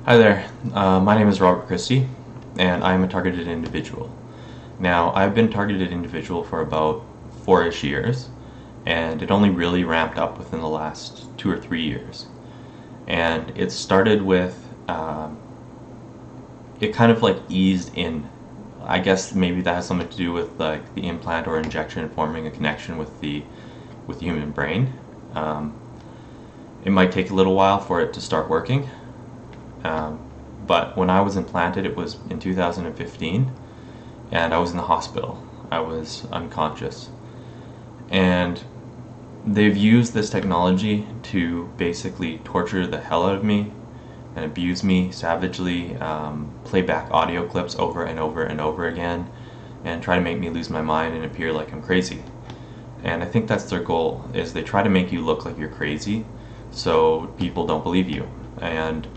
Hi there, my name is Robert Christie, and I am a targeted individual. Now, I've been a targeted individual for about 4-ish years, and it only really ramped up within the last 2 or 3 years. And it started with, it kind of like eased in. I guess maybe that has something to do with like the implant or injection forming a connection with the human brain. Um, it might take a little while for it to start working. But when I was implanted, it was in 2015, and I was in the hospital. I was unconscious. And they've used this technology to basically torture the hell out of me and abuse me savagely, play back audio clips over and over and over again, and try to make me lose my mind and appear like I'm crazy. And I think that's their goal, is they try to make you look like you're crazy so people don't believe you. And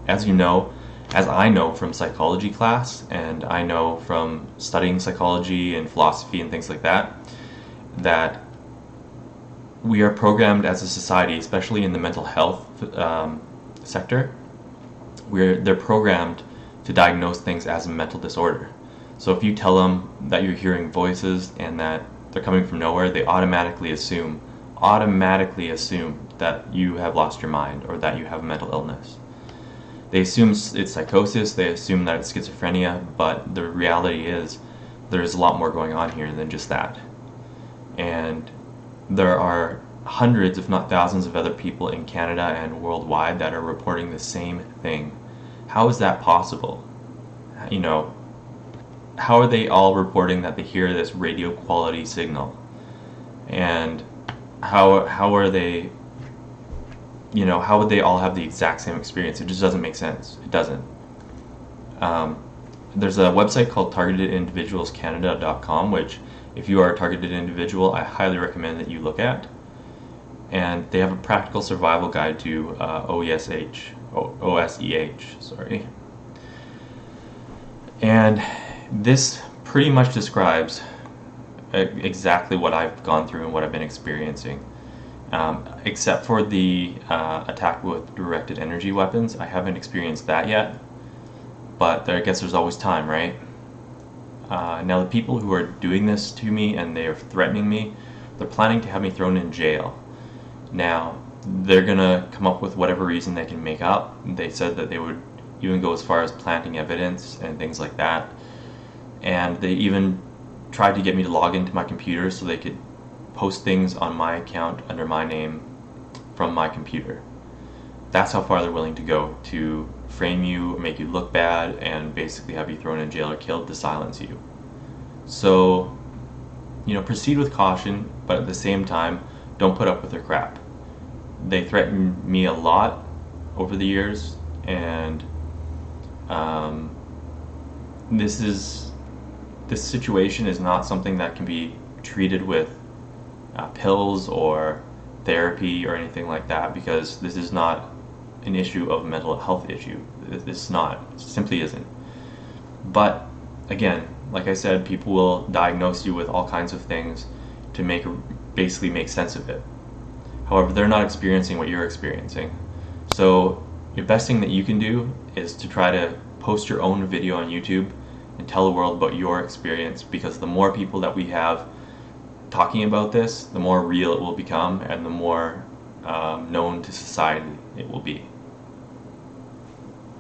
as you know, as I know from psychology class, and I know from studying psychology and philosophy and things like that, that we are programmed as a society, especially in the mental health sector, they're programmed to diagnose things as a mental disorder. So if you tell them that you're hearing voices and that they're coming from nowhere, they automatically assume that you have lost your mind or that you have a mental illness. They assume it's psychosis, they assume that it's schizophrenia, but the reality is there's a lot more going on here than just that. And there are hundreds, if not thousands, of other people in Canada and worldwide that are reporting the same thing. How is that possible? You know, how are they all reporting that they hear this radio quality signal? And how are they, how would they all have the exact same experience? It just doesn't make sense. It doesn't. There's a website called targetedindividualscanada.com, which if you are a targeted individual, I highly recommend that you look at. And they have a practical survival guide to OSEH, sorry. And this pretty much describes exactly what I've gone through and what I've been experiencing. Except for the attack with directed energy weapons. I haven't experienced that yet, but I guess there's always time, right? Now the people who are doing this to me and they are threatening me, they're planning to have me thrown in jail. Now, they're gonna come up with whatever reason they can make up. They said that they would even go as far as planting evidence and things like that. And they even tried to get me to log into my computer so they could post things on my account under my name from my computer. That's how far they're willing to go to frame you, make you look bad, and basically have you thrown in jail or killed to silence you. So, proceed with caution, but at the same time, don't put up with their crap. They threatened me a lot over the years, and this situation is not something that can be treated with pills or therapy or anything like that, because this is not an issue of mental health issue. It's not. It simply isn't. But again, like I said, people will diagnose you with all kinds of things to basically make sense of it. However, they're not experiencing what you're experiencing. So the best thing that you can do is to try to post your own video on YouTube and tell the world about your experience, because the more people that we have talking about this, the more real it will become and the more known to society it will be.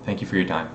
Thank you for your time.